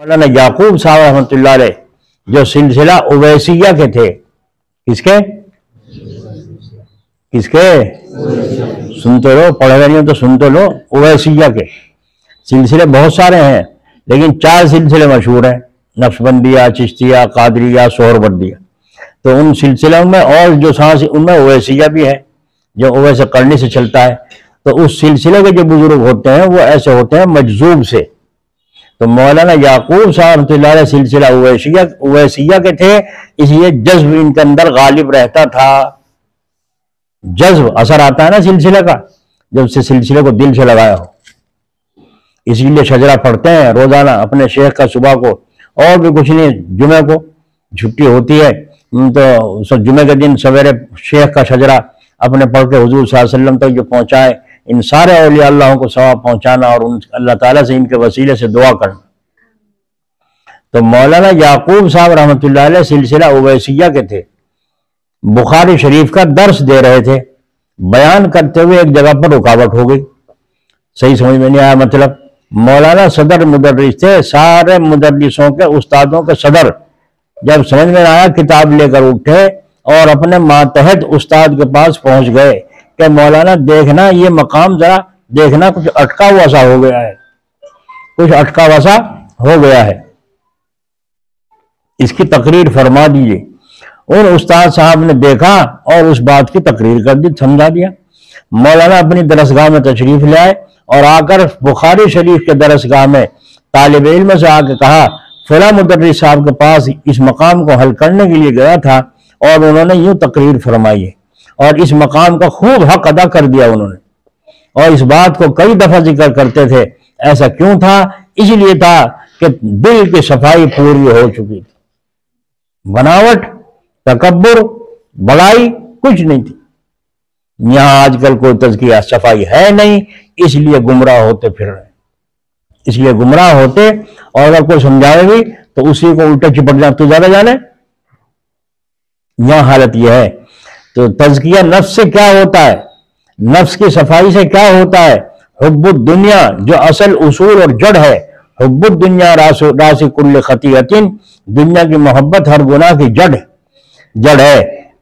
مولانا یعقوب صاحب رحمۃ اللہ علیہ جو سلسلہ اویسیہ کے تھے، کس کے سنتے لو، پڑھے نہیں ہو تو سنتے لو، اویسیہ کے سلسلے بہت سارے ہیں، لیکن 4 سلسلے مشہور ہیں، نقشبندیہ، چشتیہ، قادریہ، سہروردیہ۔ تو ان سلسلوں میں اور جو سانس ان میں اویسیہ بھی ہے، جو اویس قرنی سے چلتا ہے۔ تو اس سلسلے کے جو بزرگ ہوتے ہیں وہ ایسے ہوتے ہیں مجذوب سے۔ تو مولانا یعقوب صاحب رحمۃ اللہ علیہ سلسلہ اویسیہ کے تھے، اس لیے جذب ان کے اندر غالب رہتا تھا۔ جذب اثر آتا ہے نا سلسلے کا، جب سے سلسلے کو دل سے لگایا ہو۔ اسی لیے شجرہ پڑھتے ہیں روزانہ اپنے شیخ کا صبح کو، اور بھی کچھ نہیں، جمعہ کو چھٹی ہوتی ہے تو جمعہ کے دن سویرے شیخ کا شجرہ اپنے پڑھ کے حضور صلی اللہ علیہ وسلم تک جو پہنچائے، ان سارے اولیاء اللہ کو ثواب پہنچانا اور اللہ تعالیٰ سے ان کے وسیلے سے دعا کرنا۔ تو مولانا یعقوب صاحب رحمۃ اللہ علیہ سلسلہ اویسیہ کے تھے، بخاری شریف کا درس دے رہے تھے، بیان کرتے ہوئے ایک جگہ پر رکاوٹ ہو گئی، صحیح سمجھ میں نہیں آیا مطلب۔ مولانا صدر مدرس تھے، سارے مدرسوں کے استادوں کے صدر، جب سمجھ میں آیا کتاب لے کر اٹھے اور اپنے ماتحت استاد کے پاس پہنچ گئے کہ مولانا دیکھنا یہ مقام ذرا دیکھنا، کچھ اٹکا ہوا سا ہو گیا ہے، کچھ اٹکا ہوا سا ہو گیا ہے، اس کی تقریر فرما دیجیے۔ ان استاد صاحب نے دیکھا اور اس بات کی تقریر کر دی، سمجھا دیا۔ مولانا اپنی درسگاہ میں تشریف لے آئے اور آ کر بخاری شریف کے درسگاہ میں طالب علم سے آ کے کہا فلاں مدرس صاحب کے پاس اس مقام کو حل کرنے کے لیے گیا تھا اور انہوں نے یوں تقریر فرمائی ہے، اور اس مقام کا خوب حق ادا کر دیا انہوں نے، اور اس بات کو کئی دفعہ ذکر کرتے تھے۔ ایسا کیوں تھا؟ اس لیے تھا کہ دل کی صفائی پوری ہو چکی تھی، بناوٹ، تکبر، بڑائی کچھ نہیں تھی۔ یہاں آج کل کوئی تزکیہ صفائی ہے نہیں، اس لیے گمراہ ہوتے پھر رہے، اس لیے گمراہ ہوتے، اور اگر کوئی سمجھائے بھی تو اسی کو الٹا چپک جانا، تو زیادہ جانے۔ یہاں حالت یہ ہے۔ تو تزکیہ نفس سے کیا ہوتا ہے، نفس کی صفائی سے کیا ہوتا ہے؟ حب الدنیا جو اصل اصول اور جڑ ہے، حب الدنیا راس کل خطیئۃ، دنیا کی محبت ہر گناہ کی جڑ ہے۔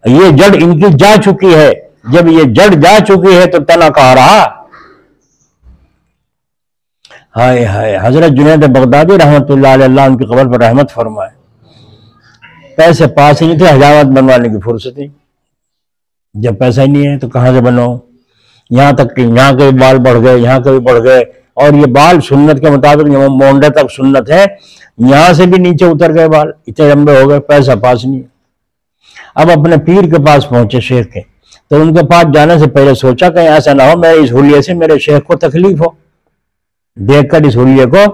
یہ جڑ ان کی جا چکی ہے، جب یہ جڑ جا چکی ہے تو تنا کہاں رہا۔ ہائے ہائے، حضرت جنید بغدادی رحمۃ اللہ علیہ، اللہ ان کی قبر پر رحمت فرمائے، پیسے پاس ہی نہیں تھے، حجامت بنوانے کی فرصت نہیں۔ جب پیسہ ہی نہیں ہے تو کہاں سے بنواؤں؟ یہاں تک کہ یہاں کے بال بڑھ گئے، یہاں کے بھی بڑھ گئے، اور یہ بال سنت کے مطابق مونڈے تک سنت ہے، یہاں سے بھی نیچے اتر گئے بال، اتنے لمبے ہو گئے، پیسہ پاس نہیں ہے۔ اب اپنے پیر کے پاس پہنچے شیخ کے، تو ان کے پاس جانے سے پہلے سوچا کہ ایسا نہ ہو میرے اس حلیے سے میرے شیخ کو تکلیف ہو، دیکھ کر اس حلیے کو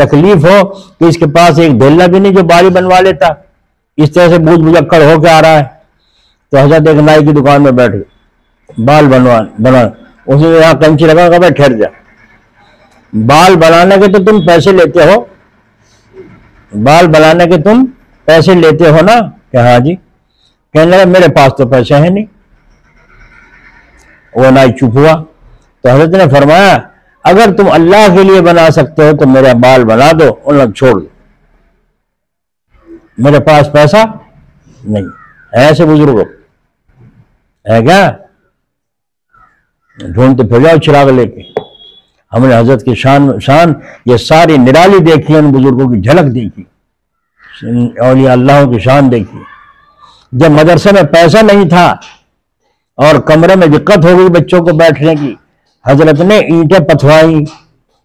تکلیف ہو کہ اس کے پاس ایک دھیلا بھی نہیں جو بال بنوا لیتا، اس طرح سے بوجھ بجکڑ ہو کے آ رہا ہے۔ تو حضرت ایک نائی کی دکان میں بیٹھ گئے، بال بنوا اس نے یہاں کینچی لگا کہ بھائی ٹھہر جا، بال بنانے کے تو تم پیسے لیتے ہو، بال بنانے کے تم پیسے لیتے ہو نا؟ کہ ہاں جی۔ کہنے لگا میرے پاس تو پیسے ہیں نہیں۔ وہ نائی چپ ہوا، تو حضرت نے فرمایا اگر تم اللہ کے لیے بنا سکتے ہو تو میرے بال بنا دو، انہوں نے چھوڑ دو، میرے پاس پیسہ نہیں ہے۔ ایسے بزرگوں ہے کیا؟ ڈھونڈتے پھر جاؤ چراغ لے کے۔ ہم نے حضرت کی شان یہ ساری نرالی دیکھی، ان بزرگوں کی جھلک دیکھی، اولیاء اللہ کی شان دیکھی۔ جب مدرسے میں پیسہ نہیں تھا اور کمرے میں دقت ہو گئی بچوں کو بیٹھنے کی، حضرت نے اینٹیں پتھوائی،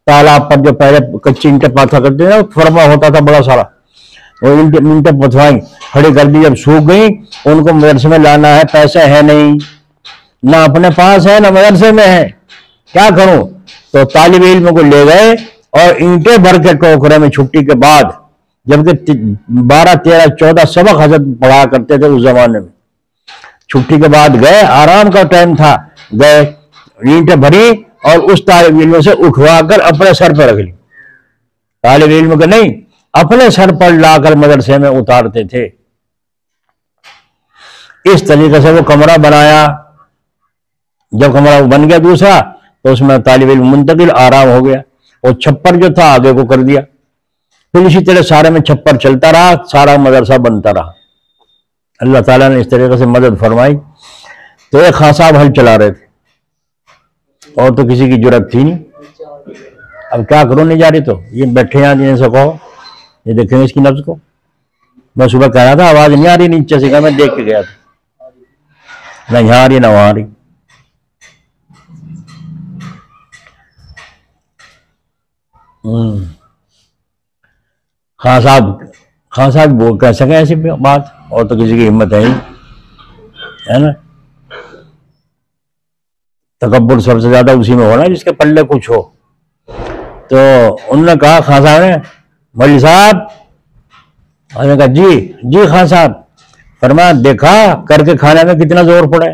تالاب پر جو پہلے کچی اینٹیں پاتھا کرتے تھے، فرما ہوتا تھا بڑا سارا، وہ اینٹیں پتھوائی، کھڑی کر دی، جب سوکھ گئی ان کو مدرسے میں لانا ہے، پیسے ہے نہیں، نہ اپنے پاس ہے نہ مدرسے میں ہے، کیا کروں؟ تو طالب علم کو لے گئے اور اینٹیں بھر کے ٹوکرے میں چھٹی کے بعد، جبکہ 12 13 14 سبق حضرت پڑھا کرتے تھے اس زمانے میں، چھٹی کے بعد گئے، آرام کا ٹائم تھا، گئے اینٹیں بھری اور اس طالب علم سے اٹھوا کر اپنے سر پر رکھ لی، طالب علم کے نہیں، اپنے سر پر لا کر مدرسے میں اتارتے تھے۔ اس طریقے سے وہ کمرہ بنایا، جب کمرہ بن گیا دوسرا تو اس میں طالب علم منتقل، آرام ہو گیا، اور چھپر جو تھا آگے کو کر دیا۔ پھر اسی طرح سارے میں چھپر چلتا رہا، سارا مدرسہ بنتا رہا۔ اللہ تعالیٰ نے اس طریقے سے مدد فرمائی۔ تو ایک خان صاحب ہل چلا رہے تھے اور تو کسی کی جرت تھی نہیں۔ اب کیا کروں، نہیں جا رہی تو یہ بیٹھے ہیں جنہیں سے کہو یہ دیکھیں اس کی نبض کو۔ میں صبح کہہ رہا تھا آواز نہیں آ رہی نیچے سے، کہا میں دیکھ کے گیا تھا، نہ یہاں آ رہی نہ وہاں آ رہی۔ خان صاحب وہ کہہ سکیں ایسی بات، اور تو کسی کی ہمت ہے ہی، ہے نا۔ تکبر سب سے زیادہ اسی میں ہونا جس کے پلے کچھ ہو۔ تو انہوں نے کہا خان صاحب نے، مولوی صاحب، انہوں نے کہا جی خان صاحب۔ فرمایا دیکھا کر کے کھانے میں کتنا زور پڑے،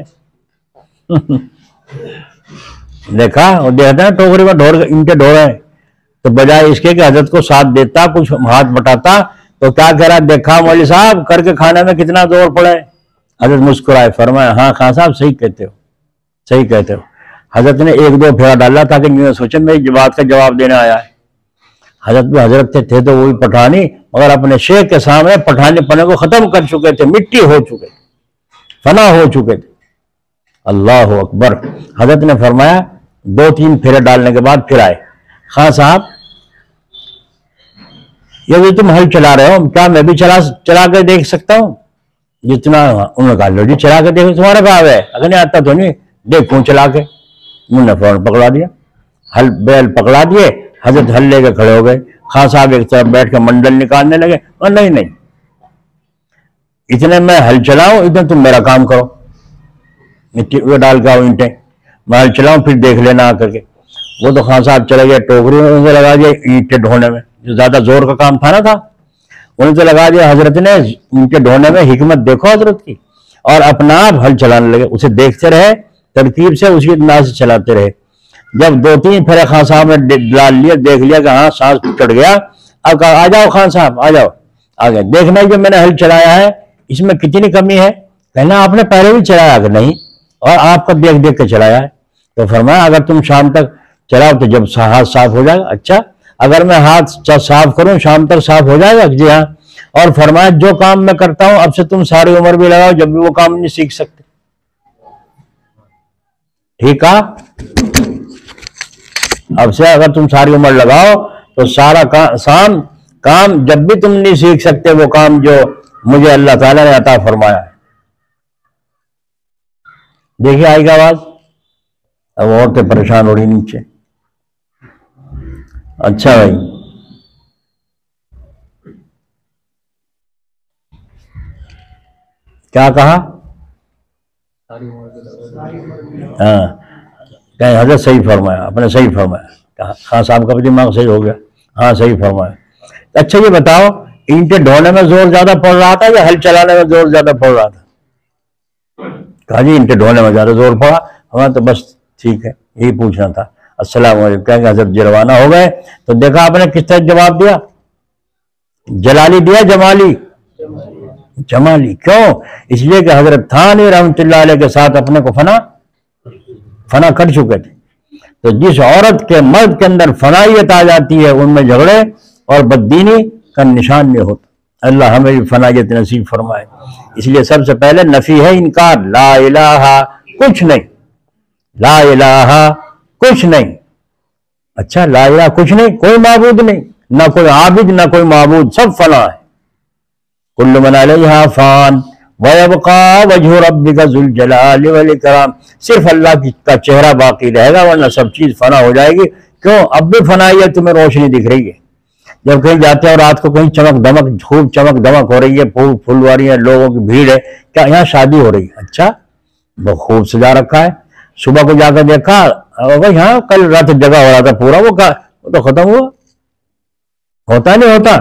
دیکھا وہ دیکھتے ہیں ٹوکری میں اینٹیں ڈھو رہے ہیں، تو بجائے اس کے کہ حضرت کو ساتھ دیتا، کچھ ہاتھ بٹاتا، تو کیا کہہ رہا، دیکھا مولوی صاحب کر کے کھانے میں کتنا زور پڑے۔ حضرت مسکرائے، فرمایا ہاں خان صاحب صحیح کہتے ہو، صحیح کہتے ہو۔ حضرت نے ایک دو پھیرا ڈالا تاکہ یوں سوچے میری بات کا جواب دینے آیا ہے۔ حضرت بھی حضرت تھے تو وہ بھی پٹھانی، مگر اپنے شیخ کے سامنے پٹھانی پنے کو ختم کر چکے تھے، مٹی ہو چکے تھے، فنا ہو چکے تھے۔ اللہ اکبر۔ حضرت نے فرمایا دو تین پھیرے ڈالنے کے بعد پھر آئے، خان صاحب یہ بھی تم ہل چلا رہے ہو، کیا میں بھی چلا کے دیکھ سکتا ہوں؟ جتنا انہوں نے کہا لو جی چلا کے دیکھو، تمہارا کہاں ہے، اگر نہیں آتا تو نہیں، دیکھوں چلا کے۔ انہوں نے فوراً پکڑا دیا، ہل بیل پکڑا دیے، حضرت ہل لے کے کھڑے ہو گئے۔ خان صاحب ایک طرف بیٹھ کے منڈل نکالنے لگے، اور نہیں اتنے میں ہل چلاؤں اتنے تم میرا کام کرو، مٹی وہ ڈال کے آؤ اینٹیں، میں ہل چلاؤں پھر دیکھ لینا آ کر کے۔ وہ تو خان صاحب چلے گئے ٹوکری میں سے لگا دیا اینٹیں ڈھونے میں، جو زیادہ زور کا کام تھا انہیں تو لگا دیا۔ حضرت نے اینٹیں ڈھونے میں حکمت دیکھو حضرت کی، اور اپنا آپ ہل چلانے لگے، اسے دیکھتے رہے، ترتیب سے اسی انداز سے چلاتے رہے۔ جب دو تین پھیرے خان صاحب نے ڈال لیا، دیکھ لیا کہ ہاں سانس چڑھ گیا، اب کہا آ جاؤ خان صاحب آ جاؤ، آ گئے۔ دیکھنا جو میں نے ہل چلایا ہے اس میں کتنی کمی ہے، کہنا آپ نے پہلے بھی چلایا کہ نہیں، اور آپ کا دیکھ دیکھ کے چلایا ہے۔ تو فرمایا اگر تم شام تک چلاؤ تو جب ہاتھ صاف ہو جائے گا۔ اچھا اگر میں ہاتھ صاف کروں شام تک صاف ہو جائے گا؟ جی ہاں۔ اور فرمایا جو کام میں کرتا ہوں اب سے تم ساری عمر بھی لگاؤ جب بھی وہ کام نہیں سیکھ سکتے۔ ٹھیک ہے، اب سے اگر تم ساری عمر لگاؤ تو سارا کام جب بھی تم نہیں سیکھ سکتے وہ کام جو مجھے اللہ تعالیٰ نے عطا فرمایا ہے۔ دیکھیے آئی گا آواز، اب عورتیں پریشان ہو رہی نیچے۔ اچھا بھائی، کیا کہا؟ ہاں کہیں حضرت صحیح فرمایا، آپ نے صحیح فرمایا، خان صاحب کا بھی دماغ صحیح ہو گیا، ہاں صحیح فرمایا۔ اچھا یہ بتاؤ اینٹیں ڈھونے میں زور زیادہ پڑ رہا تھا یا ہل چلانے میں زور زیادہ پڑ رہا تھا؟ کہا جی اینٹیں ڈھونے میں زیادہ زور پڑا۔ ہاں تو بس ٹھیک ہے، یہی پوچھنا تھا۔ السلام علیکم کہیں گے حضرت جی روانہ ہو گئے۔ تو دیکھا آپ نے کس طرح جواب دیا، جلالی دیا جمالی؟ جمالی۔ کیوں؟ اس لیے کہ حضرت تھانی رحمت اللہ علیہ کے ساتھ اپنے کو فنا کر چکے تھے۔ تو جس عورت کے مرد کے اندر فنائیت آ جاتی ہے ان میں جھگڑے اور بددینی کا نشان نہیں ہوتا۔ اللہ ہمیں بھی فنائیت نصیب فرمائے۔ اس لیے سب سے پہلے نفی ہے، انکار، لا الہ کچھ نہیں، لا الہ کچھ نہیں۔ اچھا لا الہ کچھ نہیں، کوئی معبود نہیں، نہ کوئی عابد نہ کوئی معبود، سب فنا ہے۔ کل من علیہا فان وَيَبْقَى وَجْهُ رَبِّكَ ذُو الْجَلَالِ وَالْإِكْرَامِ، صرف اللہ کا چہرہ باقی رہے گا ورنہ سب چیز فنا ہو جائے گی۔ کیوں؟ اب بھی فنائیت تمہیں روشنی دکھ رہی ہے، جب کہیں جاتے ہیں اور رات کو کہیں چمک دمک، خوب چمک دمک ہو رہی ہے، پھول پھلواری ہیں، لوگوں کی بھیڑ ہے، کیا یہاں شادی ہو رہی ہے؟ اچھا بہت خوب سجا رکھا ہے۔ صبح کو جا کر دیکھا بھائی ہاں کل رات جگہ ہو رہا تھا پورا، وہ تو ختم ہوا، ہوتا نہیں ہوتا،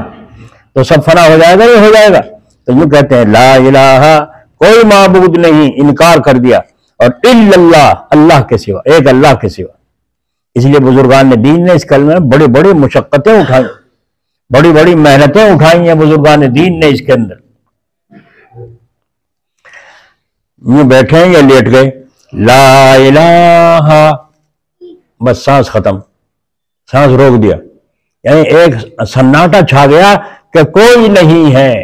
تو سب فنا ہو جائے گا، نہیں ہو جائے گا۔ تو یوں کہتے ہیں لا الہ کوئی معبود نہیں، انکار کر دیا، اور الا اللہ اللہ کے سوا، ایک اللہ کے سوا۔ اس لیے بزرگان دین نے اس کلمے میں بڑی بڑی مشقتیں اٹھائی، بڑی بڑی محنتیں اٹھائی ہیں بزرگان دین نے اس کے اندر۔ یوں بیٹھے یا لیٹ گئے، لا الہ، بس سانس ختم، سانس روک دیا، یعنی ایک سناٹا چھا گیا کہ کوئی نہیں ہے،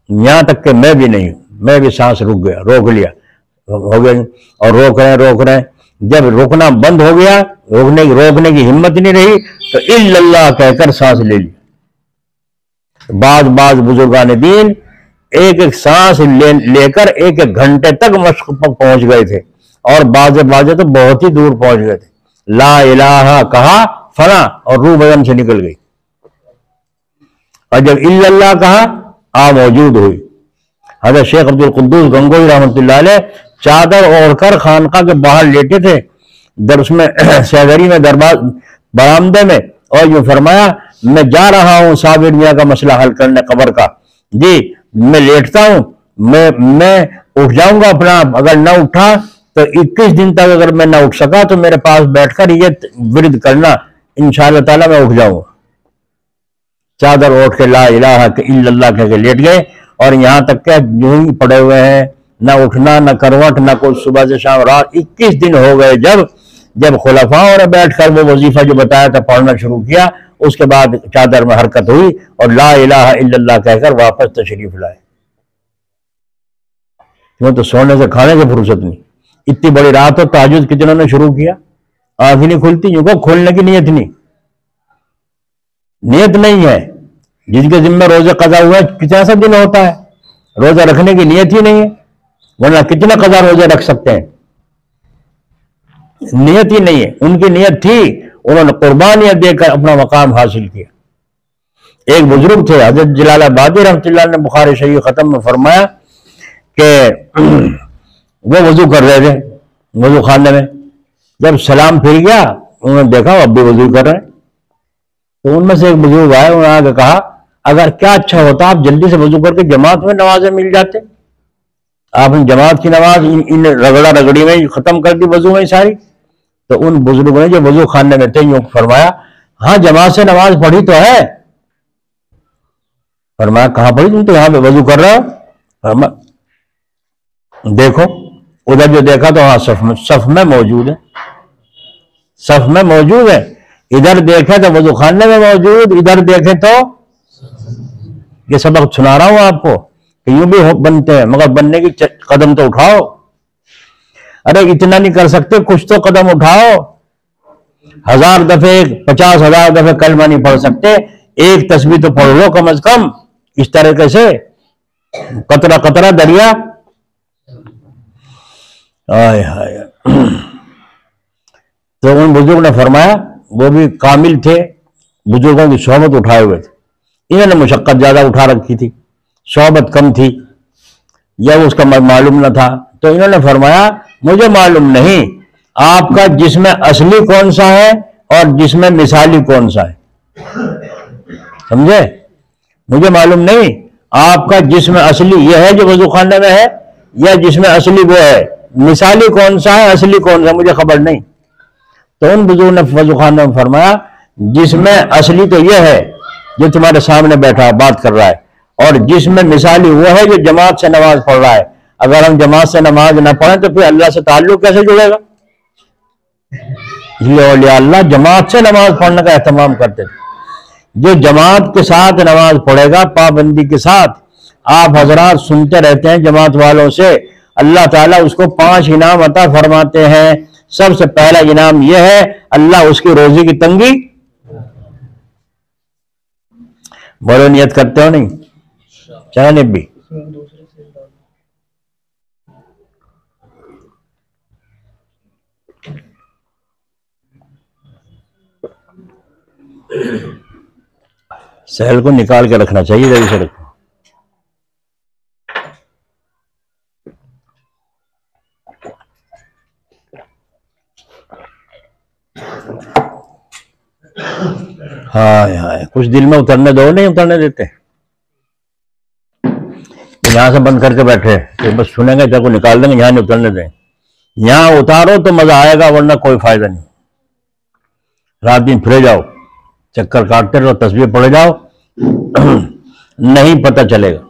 یہاں تک کہ میں بھی نہیں ہوں، میں بھی سانس رک گیا، روک لیا ہو گیا، اور روک رہے ہیں، جب روکنا بند ہو گیا، روکنے کی ہمت نہیں رہی تو الا اللہ کہہ کر سانس لے لی۔ بعض بزرگان دین ایک ایک سانس لے کر ایک ایک گھنٹے تک مشق پر پہنچ گئے تھے، اور بعض تو بہت ہی دور پہنچ گئے تھے۔ لا الہ کہا فنا اور روح بدن سے نکل گئی، اور جب الا اللہ کہا موجود ہوئی۔ حضرت شیخ عبد القدوس گنگوئی رحمۃ اللہ علیہ چادر اوڑھ کر خانقاہ کے باہر لیٹے تھے، درس میں سیدری میں دربار برآمدے میں، اور یوں فرمایا میں جا رہا ہوں صابر میاں کا مسئلہ حل کرنے قبر کا، جی میں لیٹتا ہوں، میں اٹھ جاؤں گا اپنا، اگر نہ اٹھا تو 21 دن تک اگر میں نہ اٹھ سکا تو میرے پاس بیٹھ کر یہ ورد کرنا، انشاءاللہ تعالیٰ میں اٹھ جاؤں گا۔ چادر اوڑھ کے لا الہ الا اللہ کہہ کے لیٹ گئے، اور یہاں تک کہ یوں ہی پڑے ہوئے ہیں، نہ اٹھنا نہ کروٹ نہ کوئی، صبح سے شام رات 21 دن ہو گئے۔ جب خلفاؤں نے بیٹھ کر وہ وظیفہ جو بتایا تھا پڑھنا شروع کیا، اس کے بعد چادر میں حرکت ہوئی اور لا الہ الا اللہ کہہ کر واپس تشریف لائے۔ کیوں تو سونے سے کھانے سے فرصت نہیں، اتنی بڑی رات ہو، تہجد کتنوں نے شروع کیا، آنکھ نہیں کھلتی، یوں کو کھولنے کی نیت نہیں ہے۔ جن کے ذمہ روزے قضا ہوا ہے کتنا سا دن ہوتا ہے، روزہ رکھنے کی نیت ہی نہیں ہے، ورنہ کتنے قضا روزے رکھ سکتے ہیں، نیت ہی نہیں ہے۔ ان کی نیت تھی، انہوں نے قربانیاں دے کر اپنا مقام حاصل کیا۔ ایک بزرگ تھے حضرت جلال آبادی رحمۃ اللہ نے بخاری شریف ختم میں فرمایا کہ وہ وضو کر رہے تھے وضو خانے میں، جب سلام پھر گیا انہوں نے دیکھا وہ اب بھی وضو کر رہے ہیں، تو ان میں سے ایک بزرگ آئے، انہوں نے آگے کہا اگر کیا اچھا ہوتا آپ جلدی سے وضو کر کے جماعت میں نمازیں مل جاتے، آپ نے جماعت کی نماز ان رگڑا رگڑی میں ختم کر دی وضو میں ساری۔ تو ان بزرگوں نے جو وضو خانے میں تھے یوں فرمایا ہاں جماعت سے نماز پڑھی تو ہے۔ فرمایا کہاں پڑھی، تم تو یہاں پہ وضو کر رہا ہو۔ فرمایا دیکھو، ادھر جو دیکھا تو ہاں صف میں موجود ہے، صف میں موجود ہے، ادھر دیکھے تو وضو خانے میں موجود، ادھر دیکھے تو یہ سبق سنا رہا ہوں آپ کو کہ یوں بھی بنتے ہیں، مگر بننے کی قدم تو اٹھاؤ۔ ارے اتنا نہیں کر سکتے، کچھ تو قدم اٹھاؤ۔ 1000 دفعے 50,000 دفعے کلمہ نہیں پڑھ سکتے، ایک تسبیح تو پڑھ لو کم از کم، اس طریقے سے قطرہ قطرہ دریا۔ آئے ہائے۔ تو ان بزرگ نے فرمایا، وہ بھی کامل تھے، بزرگوں کی صحبت اٹھائے ہوئے تھے، انہوں نے مشقت زیادہ اٹھا رکھی تھی، صحبت کم تھی، یا اس کا معلوم نہ تھا، تو انہوں نے فرمایا مجھے معلوم نہیں آپ کا جسم اصلی کون سا ہے اور جسم مثالی کون سا ہے، سمجھے؟ مجھے معلوم نہیں آپ کا جسم اصلی یہ ہے جو وضو خانے میں ہے، یا جسم اصلی وہ ہے، مثالی کون سا ہے اصلی کون سا مجھے خبر نہیں۔ تو ان بزرگوں نے وضو خانے میں فرمایا جسم اصلی تو یہ ہے جو تمہارے سامنے بیٹھا بات کر رہا ہے، اور جسم مثالی وہ ہے جو جماعت سے نماز پڑھ رہا ہے۔ اگر ہم جماعت سے نماز نہ پڑھیں تو پھر اللہ سے تعلق کیسے جڑے گا؟ یہ اولیاء اللہ جماعت سے نماز پڑھنے کا اہتمام کرتے تھے۔ جو جماعت کے ساتھ نماز پڑھے گا پابندی کے ساتھ، آپ حضرات سنتے رہتے ہیں جماعت والوں سے، اللہ تعالیٰ اس کو 5 انعام عطا فرماتے ہیں۔ سب سے پہلا انعام یہ ہے اللہ اس کی روزی کی تنگی، بولو نیت کرتے ہو نہیں؟ چلے بھی سہل کو نکال کے رکھنا چاہیے، جیسے سے رکھو۔ ہائے ہائے، کچھ دل میں اترنے دو، نہیں اترنے دیتے، یہاں سے بند کر کے بیٹھے کہ بس سنیں گے کو نکال دیں گے، یہاں نہیں اترنے دیں، یہاں اتارو تو مزہ آئے گا ورنہ کوئی فائدہ نہیں۔ رات دن پھرے جاؤ، چکر کاٹتے رہو، تسبیح پڑھے جاؤ، نہیں پتہ چلے گا۔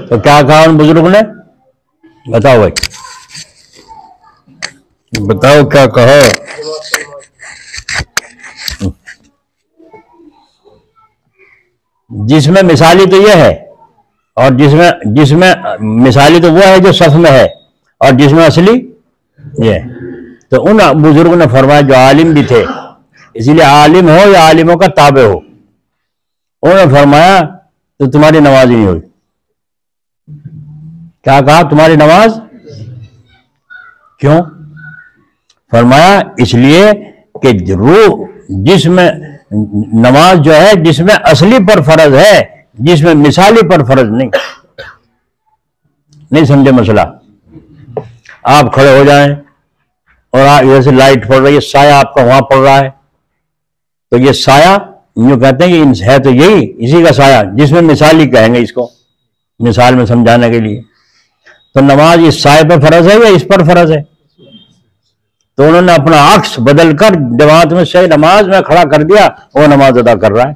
تو کیا کہا ان بزرگ نے؟ بتاؤ بھائی، بتاؤ کیا کہو؟ جس میں مثالی تو یہ ہے، اور جس میں مثالی تو وہ ہے جو صف میں ہے، اور جس میں اصلی یہ ہے۔ تو ان بزرگوں نے فرمایا جو عالم بھی تھے، اسی لیے عالم ہو یا عالموں کا تابع ہو، انہوں نے فرمایا تو تمہاری نماز ہی نہیں ہوئی۔ کیا کہا؟ تمہاری نماز کیوں؟ فرمایا اس لیے کہ روح جس میں نماز جو ہے جس میں اصلی پر فرض ہے، جس میں مثالی پر فرض نہیں سمجھے مسئلہ؟ آپ کھڑے ہو جائیں اور جیسے لائٹ پڑ رہی ہے، سایہ آپ کا وہاں پڑ رہا ہے، تو یہ سایہ یوں کہتے ہیں کہ ہے تو یہی اسی کا سایہ، جس میں مثالی کہیں گے اس کو مثال میں سمجھانے کے لیے۔ تو نماز اس سائے پر فرض ہے یا اس پر فرض ہے؟ تو انہوں نے اپنا عکس بدل کر جماعت میں صحیح نماز میں کھڑا کر دیا، وہ نماز ادا کر رہا ہے،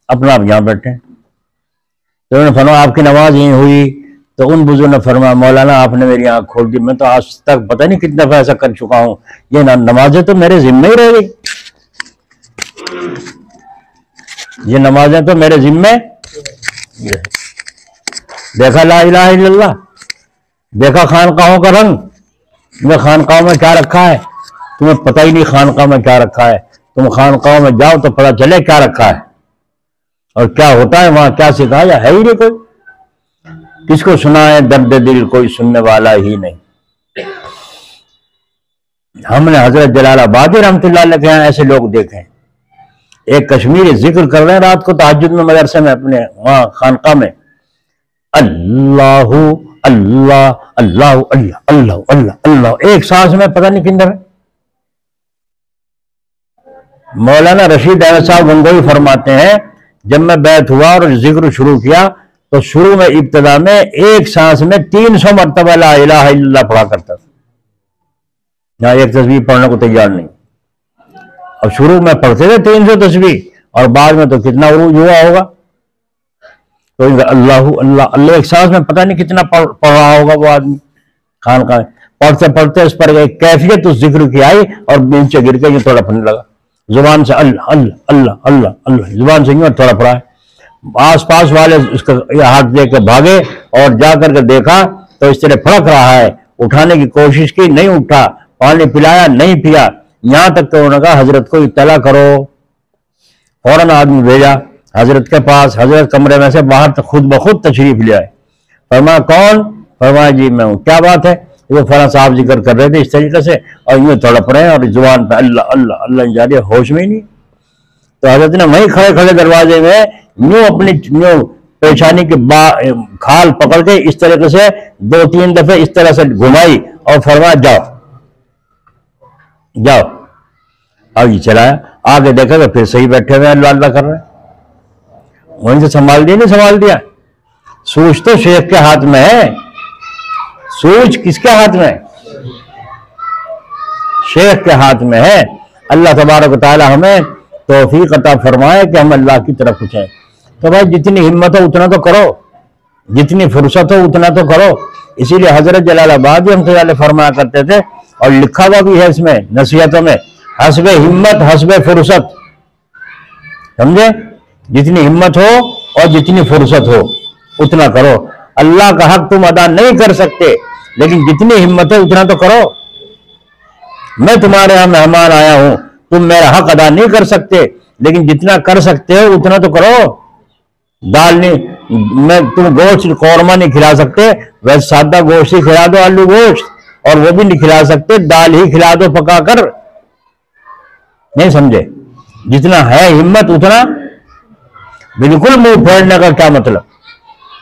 اپنا آپ یہاں بیٹھے ہیں۔ تو انہوں نے فرمایا آپ کی نماز یہیں ہوئی۔ تو ان بزرگوں نے فرمایا مولانا آپ نے میری آنکھ کھول دی، میں تو آج تک پتہ نہیں کتنے دفعہ ایسا کر چکا ہوں، یہ نمازیں تو میرے ذمہ ہی رہ گئی، یہ نمازیں تو میرے ذمہ۔ دیکھا لا الہ الا اللہ، دیکھا خانقاہوں کا رنگ، تمہیں خانقاہوں میں کیا رکھا ہے، تمہیں پتہ ہی نہیں خانقاہ میں کیا رکھا ہے۔ تم خانقاہوں میں جاؤ تو پتہ چلے کیا رکھا ہے اور کیا ہوتا ہے وہاں، کیا سکھایا ہے ہی نہیں کوئی، کس کو سنائے درد دل کوئی سننے والا ہی نہیں۔ ہم نے حضرت جلال آبادی رحمۃ اللہ علیہ کے یہاں ایسے لوگ دیکھے ہیں، ایک کشمیری ذکر کر رہے ہیں رات کو تہجد میں مدرسے میں اپنے وہاں خانقاہ میں، اللہ اللہ اللہ اللہ اللہ اللہ اللہ، ایک سانس میں پتہ نہیں کن دفعہ۔ مولانا رشید احمد صاحب گنگوئی فرماتے ہیں جب میں بیعت ہوا اور ذکر شروع کیا تو شروع میں ابتدا میں ایک سانس میں 300 مرتبہ لا الہ الا اللہ پڑھا کرتا تھا، یہاں ایک تسبیح پڑھنے کو تیار نہیں۔ اب شروع میں پڑھتے تھے 300 تسبیح، اور بعد میں تو کتنا عروج ہوا ہوگا، تو اللہ اللہ اللہ ایک سانس میں پتہ نہیں کتنا پڑھ رہا ہوگا وہ آدمی خانقاہ میں۔ پڑھتے پڑھتے اس پر ایک کیفیت اس ذکر کی آئی اور نیچے گر کے یہ تھوڑا پھرنے لگا، زبان سے اللہ اللہ اللہ اللہ اللہ، زبان سے یوں تھوڑا پڑا ہے۔ آس پاس والے اس کا ہاتھ دے کے بھاگے اور جا کر کے دیکھا تو اس طرح پھڑک رہا ہے، اٹھانے کی کوشش کی نہیں اٹھا، پانی پلایا نہیں پیا، یہاں تک کہ انہوں نے کہا حضرت کو اطلاع کرو، فوراً آدمی بھیجا حضرت کے پاس، حضرت کمرے میں سے باہر خود بخود تشریف لے آئے۔ فرمایا کون؟ فرمایا جی میں ہوں۔ کیا بات ہے؟ وہ فلاں صاحب ذکر کر رہے تھے اس طریقے سے اور یوں تڑپ رہے ہیں اور زبان پہ اللہ اللہ اللہ جاری، ہوش میں ہی نہیں۔ تو حضرت نے وہیں کھڑے کھڑے دروازے میں یوں اپنی یوں پیشانی کی کھال پکڑ کے اس طریقے سے 2-3 دفعے اس طرح سے گھمائی اور فرمایا جاؤ جاؤ، اب یہ چلایا، آگے دیکھا تو پھر صحیح بیٹھے ہوئے اللہ اللہ کر رہے ہیں۔ وہیں سے سنبھال دیا نہیں سنبھال دیا؟ سوچ تو شیخ کے ہاتھ میں ہے، سوچ کس کے ہاتھ میں؟ شیخ کے ہاتھ میں ہے۔ اللہ تبارک و تعالی ہمیں توفیق عطا فرمائے کہ ہم اللہ کی طرف اٹھیں۔ تو بھائی جتنی ہمت ہو اتنا تو کرو، جتنی فرصت ہو اتنا تو کرو۔ اسی لیے حضرت جلال آبادی رحمۃ اللہ علیہ فرمایا کرتے تھے، اور لکھا ہوا بھی ہے اس میں نصیحتوں میں، حسب ہمت حسب فرصت، سمجھے؟ جتنی ہمت ہو اور جتنی فرصت ہو اتنا کرو۔ اللہ کا حق تم ادا نہیں کر سکتے لیکن جتنی ہمت ہے اتنا تو کرو۔ میں تمہارے یہاں مہمان آیا ہوں، تم میرا حق ادا نہیں کر سکتے لیکن جتنا کر سکتے ہو اتنا تو کرو۔ دال نہیں، میں تم گوشت قورمہ نہیں کھلا سکتے، ویسے سادہ گوشت ہی کھلا دو، آلو گوشت، اور وہ بھی نہیں کھلا سکتے، دال ہی کھلا دو پکا کر، نہیں سمجھے؟ جتنا ہے ہمت اتنا۔ بالکل منہ پھیرنے کا کیا مطلب،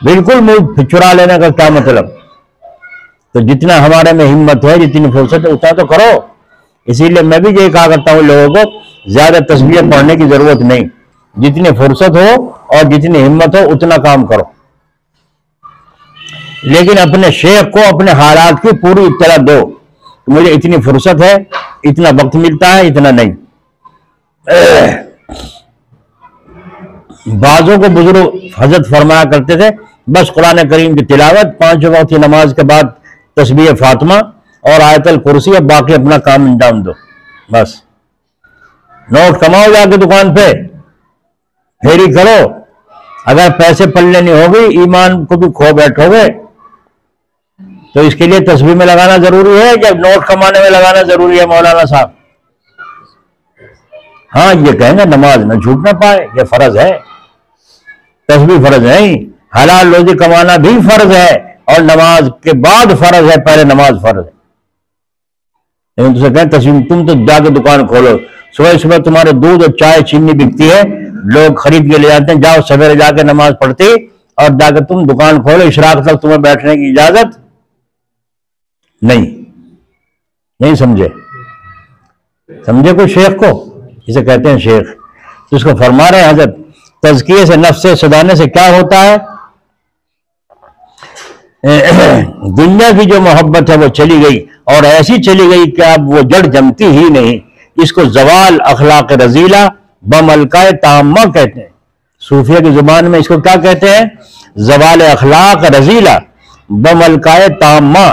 بالکل منہ چرا لینے کا کیا مطلب؟ تو جتنا ہمارے میں ہمت ہے، جتنی فرصت ہے اتنا تو کرو۔ اسی لیے میں بھی یہ کہا کرتا ہوں لوگوں کو، زیادہ تسبیح پڑھنے کی ضرورت نہیں، جتنی فرصت ہو اور جتنی ہمت ہو اتنا کام کرو، لیکن اپنے شیخ کو اپنے حالات کی پوری اطلاع دو، مجھے اتنی فرصت ہے، اتنا وقت ملتا ہے، اتنا نہیں۔ بعضوں کو بزرگ حضرت فرمایا کرتے تھے بس قرآن کریم کی تلاوت، 5 وقت کی نماز کے بعد تسبیح فاطمہ اور آیت الکرسی، اور باقی اپنا کام انجام دو، بس نوٹ کماؤ جا کے دکان پہ، پھیری کرو، اگر پیسے پلنے نہیں ہوگی، ایمان کو بھی کھو بیٹھو گے، تو اس کے لیے تسبیح میں لگانا ضروری ہے کہ نوٹ کمانے میں لگانا ضروری ہے مولانا صاحب؟ ہاں یہ کہیں گے نماز نہ چھوٹ نہ پائے، یہ فرض ہے، تسبیح فرض نہیں، حلال روزی کمانا بھی فرض ہے، اور نماز کے بعد فرض ہے، پہلے نماز فرض ہے۔ لیکن تجھے کہیں تسبیح، تم تو جا کے دکان کھولو، صبح صبح تمہارے دودھ اور چائے چینی بکتی ہے، لوگ خرید کے لے جاتے ہیں، جاؤ سویرے جا کے نماز پڑھتی اور جا کے تم دکان کھولو، اشراق تک تمہیں بیٹھنے کی اجازت نہیں سمجھے؟ سمجھے کوئی شیخ کو؟ اسے کہتے ہیں شیخ۔ تو اس کو فرما رہے ہیں حضرت، تزکیے سے نفس سے سدھارنے سے کیا ہوتا ہے؟ دنیا کی جو محبت ہے وہ چلی گئی، اور ایسی چلی گئی کہ اب وہ جڑ جمتی ہی نہیں۔ اس کو زوال اخلاق رذیلہ بملکہ تامہ کہتے ہیں۔ صوفیہ کی زبان میں اس کو کیا کہتے ہیں؟ زوال اخلاق رذیلہ بملکہ تامہ۔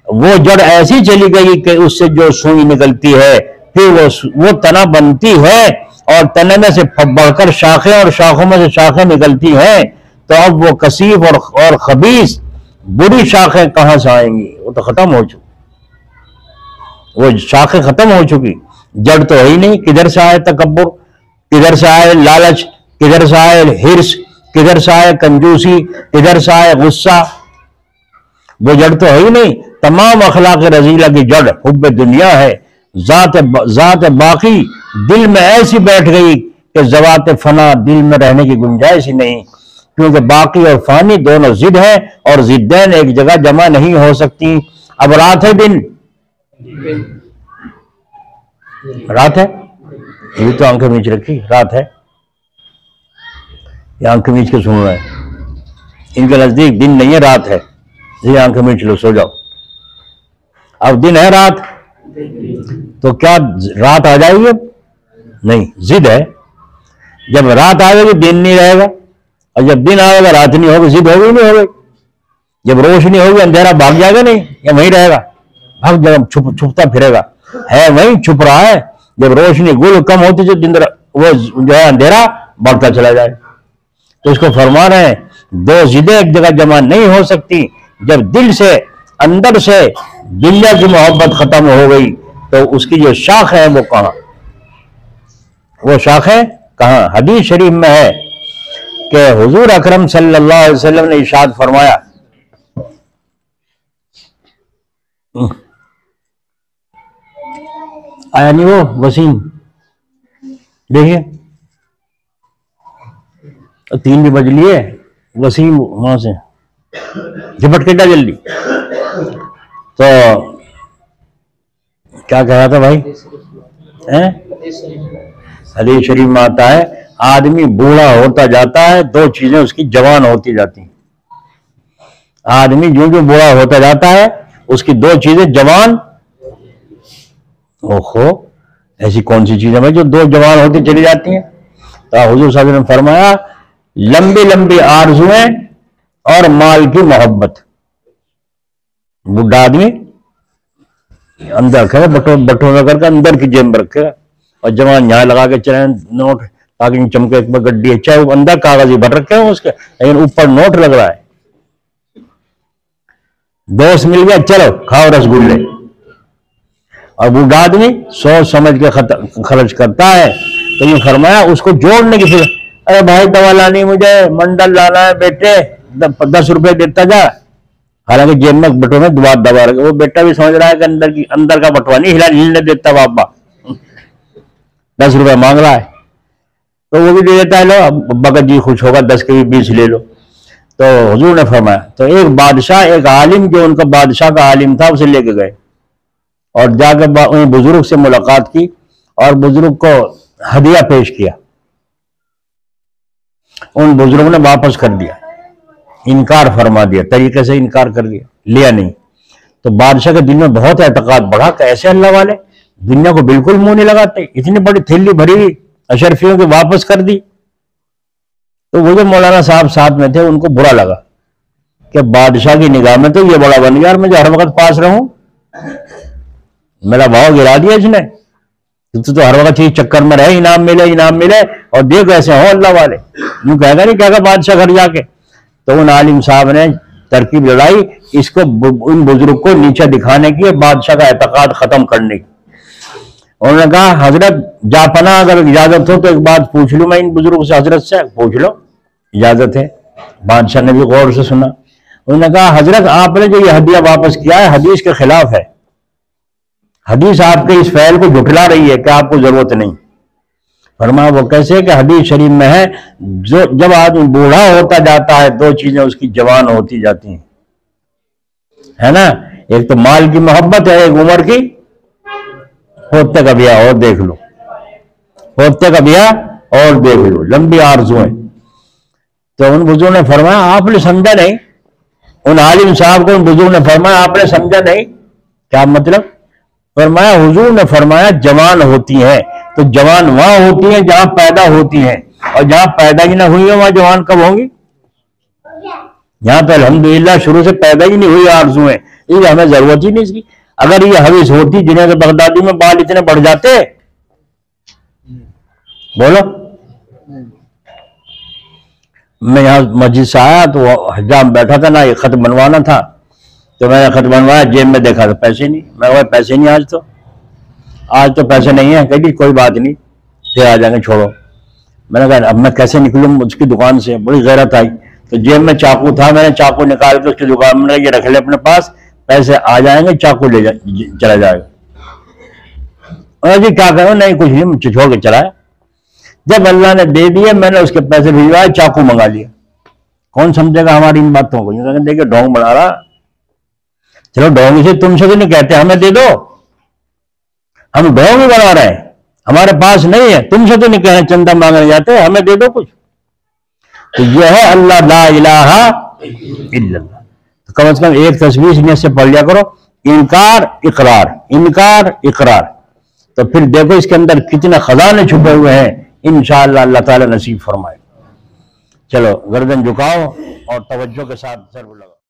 وہ جڑ ایسی چلی گئی کہ اس سے جو سوئی نکلتی ہے پھر وہ تنا بنتی ہے، اور تنے میں سے بڑھ کر شاخیں اور شاخوں میں سے شاخیں نکلتی ہیں، تو اب وہ کثیف اور خبیث بری شاخیں کہاں سے آئیں گی؟ وہ تو ختم ہو چکی، وہ شاخیں ختم ہو چکی، جڑ تو ہے ہی نہیں۔ کدھر سے آئے تکبر، کدھر سے آئے لالچ، کدھر سے آئے حرص، کدھر سے آئے کنجوسی، کدھر سے آئے غصہ؟ وہ جڑ تو ہے ہی نہیں۔ تمام اخلاق رذیلہ کی جڑ حب دنیا ہے۔ ذات باقی دل میں ایسی بیٹھ گئی کہ ذوات فنا دل میں رہنے کی گنجائش ہی نہیں، کیونکہ باقی اور فانی دونوں ضد ہیں، اور ضدین ایک جگہ جمع نہیں ہو سکتی۔ اب رات ہے دن، رات ہے، یہ تو آنکھیں میچ رکھی، رات ہے، یہ آنکھیں میچ کے سن رہے ہیں، ان کے نزدیک دن نہیں ہے، رات ہے، یہ آنکھیں میچ لو، سو جاؤ۔ اب دن ہے رات، تو کیا رات آ جائے گی؟ نہیں، ضد ہے۔ جب رات آئے گی دن نہیں رہے گا، اور جب دن آئے گا رات نہیں ہوگی، ضد ہوگی نہیں ہوگی؟ جب روشنی ہوگی اندھیرا بھاگ جائے گا نہیں، یا وہیں رہے گا؟ بھاگ جائے گا، چھپتا پھرے گا، ہے وہیں چھپ رہا ہے۔ جب روشنی گل کم ہوتی جو دن وہ جو ہے اندھیرا بڑھتا چلا جائے۔ تو اس کو فرما رہے ہیں دو ضدیں ایک جگہ جمع نہیں ہو سکتی۔ جب دل سے اندر سے دنیا کی محبت ختم ہو گئی تو اس کی جو شاخ ہے وہ کہاں؟ وہ شاخیں کہاں؟ حدیث شریف میں ہے کہ حضور اکرم صلی اللہ علیہ وسلم نے ارشاد فرمایا، آیا نہیں وہ وسیم؟ دیکھیے 3 بھی بج لیے، وسیم وہاں سے جھپٹ کے جلدی۔ تو کیا کہہ رہا تھا بھائی؟ حدیث شریف میں آتا ہے آدمی بوڑھا ہوتا جاتا ہے، 2 چیزیں اس کی جوان ہوتی جاتی ہیں۔ آدمی جو بوڑھا ہوتا جاتا ہے اس کی 2 چیزیں جوان، اوہو ایسی کون سی چیزیں بھائی جو 2 جوان ہوتی چلی جاتی ہیں؟ تو حضور صلی اللہ علیہ وسلم نے فرمایا لمبی لمبی آرزویں اور مال کی محبت۔ بڈھا آدمی اندر رکھے گا، بٹوں میں کر کے اندر کی جیب میں رکھے گا، اور جوان یہاں لگا کے چلے نوٹ تاکہ چمکے، ایک بار گڈی ہے چاہے وہ اندر کاغذ ہی بھر رکھے ہیں اس کے، لیکن اوپر نوٹ لگ رہا ہے۔ دوست مل گیا چلو کھاؤ رس گلے، اور بوڑھا آدمی سوچ سمجھ کے خرچ کرتا ہے۔ تو یہ فرمایا اس کو جوڑنے کی فکر، ارے بھائی دوا لانی، مجھے منڈل لانا ہے بیٹے، 10 روپے دیتا جا، حالانکہ جیب میں بٹوں میں دوا رکھے، وہ بیٹا بھی سمجھ رہا ہے کہ اندر کا بٹوا نہیں ہلنے دیتا بابا، 10 روپے مانگ رہا ہے، تو وہ بھی دے دیتا ہے، لو بگت جی خوش ہوگا، 10 کے بھی 20 لے لو۔ تو حضور نے فرمایا، تو ایک بادشاہ، ایک عالم جو ان کا بادشاہ کا عالم تھا، اسے لے کے گئے اور جا کے ان بزرگ سے ملاقات کی اور بزرگ کو ہدیہ پیش کیا۔ ان بزرگوں نے واپس کر دیا، انکار فرما دیا، طریقے سے انکار کر دیا، لیا نہیں۔ تو بادشاہ کے دل میں بہت اعتقاد بڑھا کہ ایسے اللہ والے دنیا کو بالکل منہ نہیں لگاتے، اتنی بڑی تھیلی بھری ہوئی اشرفیوں کی واپس کر دی۔ تو وہ جو مولانا صاحب ساتھ میں تھے ان کو برا لگا کہ بادشاہ کی نگاہ میں تو یہ بڑا بن گیا اور میں جو ہر وقت پاس رہوں، میرا بھاؤ گرا دیا اس نے، تو ہر وقت چکر میں رہے انعام ملے، اور دیکھ ایسے ہو اللہ والے۔ یوں کہے گا نہیں کہے گا بادشاہ گھر جا کے. تو ان عالم صاحب نے ترکیب لڑائی اس کو ان بزرگ کو نیچے دکھانے کی، بادشاہ کا اعتقاد ختم کرنے کی. انہوں نے کہا حضرت جا پناہ اگر اجازت ہو تو ایک بات پوچھ لوں میں ان بزرگ سے. حضرت سے پوچھ لو، اجازت ہے. بادشاہ نے بھی غور سے سنا. انہوں نے کہا حضرت آپ نے جو یہ ہدیہ واپس کیا ہے حدیث کے خلاف ہے. حدیث آپ کے اس فعل کو جھٹلا رہی ہے کہ آپ کو ضرورت نہیں. فرمایا وہ کیسے کہ حدیث شریف میں ہے جب آدمی بوڑھا ہوتا جاتا ہے دو چیزیں اس کی جوان ہوتی جاتی ہیں، ہے نا. ایک تو مال کی محبت ہے، ایک عمر کی. ہوتے کا بیاہ اور دیکھ لو، ہوتے کا بیاہ اور دیکھ لو، لمبی آرزویں. تو ان بزرگوں نے فرمایا آپ نے سمجھا نہیں. ان عالم صاحب کو ان بزرگوں نے فرمایا آپ نے سمجھا نہیں. کیا مطلب؟ فرمایا حضور نے فرمایا جوان ہوتی ہیں تو جوان وہاں ہوتی ہیں جہاں پیدا ہوتی ہیں، اور جہاں پیدا ہی نہ ہوئی ہیں وہاں جوان کب ہوں گی؟ یہاں پہ الحمدللہ شروع سے پیدا ہی نہیں ہوئی آرزویں، یہ ہمیں ضرورت ہی نہیں اس کی. اگر یہ حوث ہوتی جنید بغدادی میں بال اتنے بڑھ جاتے. بولو. میں یہاں مسجد سے آیا تو حجام بیٹھا تھا نا، یہ خط بنوانا تھا تو میں نے خط بنوایا، جیب میں دیکھا تو پیسے نہیں. میں کہا پیسے نہیں آج تو پیسے نہیں ہیں. کہ کوئی بات نہیں پھر آ جائیں گے چھوڑو. میں نے کہا اب میں کیسے نکلوں اس کی دکان سے؟ بڑی غیرت آئی. تو جیب میں چاقو تھا، میں نے چاقو نکال کے اس کی دکان میں یہ رکھ لے اپنے پاس، پیسے آ جائیں گے چاقو لے چلا جائے گا. جی کیا کروں؟ نہیں کچھ نہیں، مجھے چھوڑ کے چلا ہے. جب اللہ نے دے دیے میں نے اس کے پیسے بھیجوائے، چاقو منگا لیا. کون سمجھے گا ہماری ان باتوں کو؟ دیکھیے ڈھونگ بنا رہا. چلو ڈھونگ سے تم سے تو نہیں کہتے ہمیں دے دو، ہم ڈھونگ بنا رہے ہیں. ہمارے پاس نہیں ہے، تم سے تو نہیں کہنا چندہ مانگنے جاتے ہمیں دے دو کچھ. تو یہ ہے اللہ لا الہ الا اللہ. تو کم از کم ایک تصویر نیت سے پڑھ لیا کرو، انکار اقرار، انکار اقرار. تو پھر دیکھو اس کے اندر کتنے خزانے چھپے ہوئے ہیں. انشاءاللہ اللہ تعالی نصیب فرمائے. چلو گردن جھکاؤ اور توجہ کے ساتھ ضرور لگاؤ.